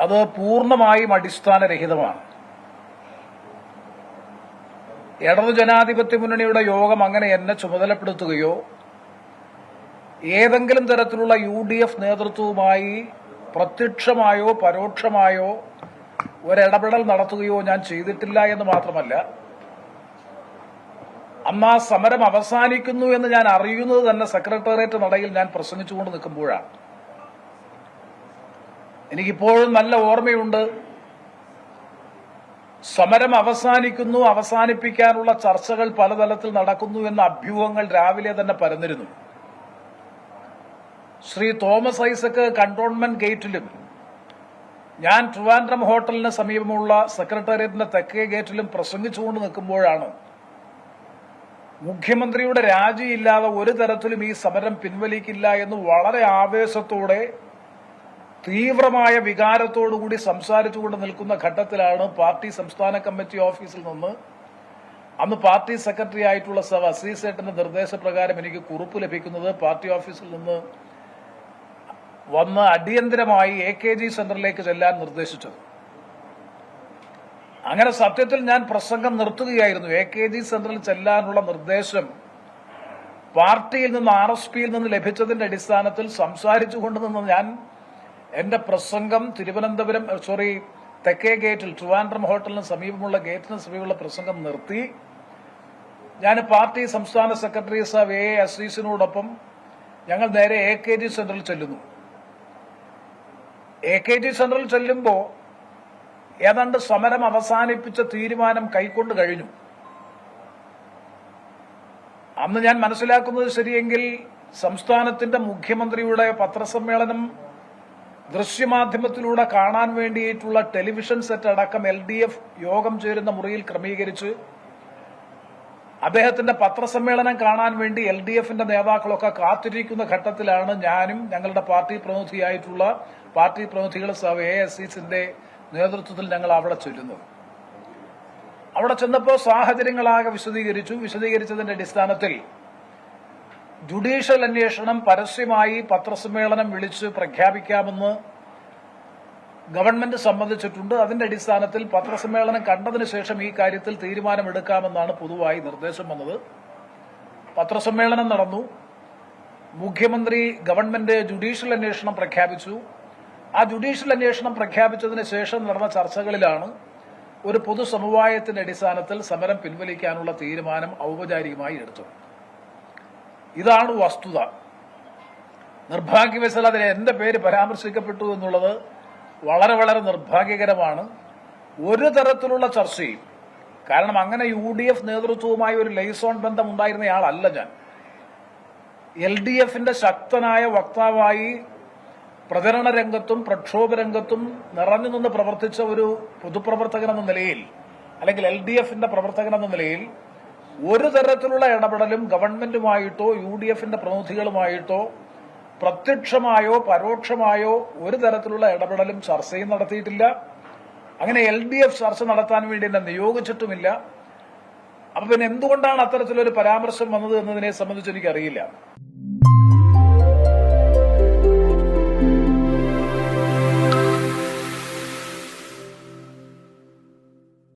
അത് പൂർണ്ണമായും അടിസ്ഥാനരഹിതമാണ്. ഇടതു ജനാധിപത്യ മുന്നണിയുടെ യോഗം അങ്ങനെ എന്നെ ചുമതലപ്പെടുത്തുകയോ ഏതെങ്കിലും തരത്തിലുള്ള UDF നേതൃത്വവുമായി പ്രത്യക്ഷമായോ പരോക്ഷമായോ ഒരിടപെടൽ നടത്തുകയോ ഞാൻ ചെയ്തിട്ടില്ല എന്ന് മാത്രമല്ല, അന്ന് ആ സമരം അവസാനിക്കുന്നു എന്ന് ഞാൻ അറിയുന്നത് തന്നെ സെക്രട്ടേറിയറ്റ് നടയിൽ ഞാൻ പ്രസംഗിച്ചുകൊണ്ട് നിൽക്കുമ്പോഴാണ്. എനിക്കിപ്പോഴും നല്ല ഓർമ്മയുണ്ട്. സമരം അവസാനിക്കുന്നു, അവസാനിപ്പിക്കാനുള്ള ചർച്ചകൾ പലതലത്തിൽ നടക്കുന്നു എന്ന അഭ്യൂഹങ്ങൾ രാവിലെ തന്നെ പരന്നിരുന്നു. ശ്രീ തോമസ് ഐസക് കന്റോൺമെന്റ് ഗേറ്റിലും ഞാൻ ട്രിവാൻഡ്രം ഹോട്ടലിന് സമീപമുള്ള സെക്രട്ടേറിയറ്റിന്റെ തെക്കേ ഗേറ്റിലും പ്രസംഗിച്ചുകൊണ്ട് നിൽക്കുമ്പോഴാണ് മുഖ്യമന്ത്രിയുടെ രാജിയില്ലാതെ ഒരു തരത്തിലും ഈ സമരം പിൻവലിക്കില്ല എന്ന് വളരെ ആവേശത്തോടെ തീവ്രമായ വികാരത്തോടുകൂടി സംസാരിച്ചുകൊണ്ട് നിൽക്കുന്ന ഘട്ടത്തിലാണ് പാർട്ടി സംസ്ഥാന കമ്മിറ്റി ഓഫീസിൽ നിന്ന് അന്ന് പാർട്ടി സെക്രട്ടറി ആയിട്ടുള്ള അസീസേട്ടന്റെ നിർദ്ദേശപ്രകാരം എനിക്ക് കുറിപ്പ് ലഭിക്കുന്നത്. പാർട്ടി ഓഫീസിൽ നിന്ന് വന്ന് അടിയന്തരമായി AKG സെന്ററിലേക്ക് ചെല്ലാൻ നിർദ്ദേശിച്ചത്. അങ്ങനെ സത്യത്തിൽ ഞാൻ പ്രസംഗം നിർത്തുകയായിരുന്നു. AKG സെന്ററിൽ ചെല്ലാനുള്ള നിർദ്ദേശം പാർട്ടിയിൽ നിന്ന് RSPയിൽ നിന്ന് ലഭിച്ചതിന്റെ അടിസ്ഥാനത്തിൽ സംസാരിച്ചുകൊണ്ട് നിന്ന് ഞാൻ എന്റെ പ്രസംഗം തെക്കേ ഗേറ്റിൽ ട്രിവാൻഡ്രം ഹോട്ടലിന് സമീപമുള്ള ഗേറ്റിന് സമീപമുള്ള പ്രസംഗം നിർത്തി. ഞാൻ പാർട്ടി സംസ്ഥാന സെക്രട്ടറി സാബ് A അസീസിനോടൊപ്പം ഞങ്ങൾ നേരെ AKG സെന്ററിൽ ചെല്ലുന്നു. AKG സെന്ററിൽ ചെല്ലുമ്പോൾ ഏതാണ്ട് സമരം അവസാനിപ്പിച്ച തീരുമാനം കൈക്കൊണ്ട് കഴിഞ്ഞു. അന്ന് ഞാൻ മനസ്സിലാക്കുന്നത് ശരിയെങ്കിൽ സംസ്ഥാനത്തിന്റെ മുഖ്യമന്ത്രിയുടെ പത്രസമ്മേളനം ദൃശ്യമാധ്യമത്തിലൂടെ കാണാൻ വേണ്ടിയിട്ടുള്ള ടെലിവിഷൻ സെറ്റ് അടക്കം LDF യോഗം ചേരുന്ന മുറിയിൽ ക്രമീകരിച്ച് അദ്ദേഹത്തിന്റെ പത്രസമ്മേളനം കാണാൻ വേണ്ടി LDFന്റെ നേതാക്കളൊക്കെ കാത്തിരിക്കുന്ന ഘട്ടത്തിലാണ് ഞാനും ഞങ്ങളുടെ പാർട്ടി പ്രതിനിധികൾ ASCസിന്റെ നേതൃത്വത്തിൽ ഞങ്ങൾ അവിടെ ചെല്ലുന്നത്. അവിടെ ചെന്നപ്പോൾ സാഹചര്യങ്ങളാകെ വിശദീകരിച്ചതിന്റെ അടിസ്ഥാനത്തിൽ ജുഡീഷ്യൽ അന്വേഷണം പരസ്യമായി പത്രസമ്മേളനം വിളിച്ച് പ്രഖ്യാപിക്കാമെന്ന് ഗവൺമെന്റ് സമ്മതിച്ചിട്ടുണ്ട്. അതിന്റെ അടിസ്ഥാനത്തിൽ പത്രസമ്മേളനം കണ്ടതിന് ശേഷം ഈ കാര്യത്തിൽ തീരുമാനമെടുക്കാമെന്നാണ് പൊതുവായി നിർദ്ദേശം വന്നത്. പത്രസമ്മേളനം നടന്നു. മുഖ്യമന്ത്രി ഗവൺമെന്റ് ജുഡീഷ്യൽ അന്വേഷണം പ്രഖ്യാപിച്ചു. ആ ജുഡീഷ്യൽ അന്വേഷണം പ്രഖ്യാപിച്ചതിന് ശേഷം നടന്ന ചർച്ചകളിലാണ് ഒരു പൊതുസമവായത്തിന്റെ അടിസ്ഥാനത്തിൽ സമരം പിൻവലിക്കാനുള്ള തീരുമാനം ഔപചാരികമായി എടുത്തത്. ഇതാണ് വസ്തുത. നിർഭാഗ്യവശാൽ അതിൽ എന്റെ പേര് പരാമർശിക്കപ്പെട്ടു എന്നുള്ളത് വളരെ വളരെ നിർഭാഗ്യകരമാണ്. ഒരു തരത്തിലുള്ള ചർച്ചയും, കാരണം അങ്ങനെ UDF നേതൃത്വവുമായി ഒരു ലൈസോൺ ബന്ധം ഉണ്ടായിരുന്നയാളല്ല ഞാൻ. LDFന്റെ ശക്തനായ വക്താവായി പ്രചരണ രംഗത്തും പ്രക്ഷോഭ രംഗത്തും നിറഞ്ഞു നിന്ന് പ്രവർത്തിച്ച ഒരു പൊതുപ്രവർത്തകൻ എന്ന നിലയിൽ, അല്ലെങ്കിൽ LDFന്റെ പ്രവർത്തകൻ എന്ന നിലയിൽ ഒരു തരത്തിലുള്ള ഇടപെടലും ഗവൺമെന്റുമായിട്ടോ UDFന്റെ പ്രതിനിധികളുമായിട്ടോ പ്രത്യക്ഷമായോ പരോക്ഷമായോ ഒരു തരത്തിലുള്ള ഇടപെടലും ചർച്ചയും നടത്തിയിട്ടില്ല. അങ്ങനെ LDF ചർച്ച നടത്താൻ വേണ്ടി എന്നെ നിയോഗിച്ചിട്ടുമില്ല. അപ്പൊ പിന്നെ എന്തുകൊണ്ടാണ് അത്തരത്തിലൊരു പരാമർശം വന്നത് എന്നതിനെ സംബന്ധിച്ച് എനിക്കറിയില്ല.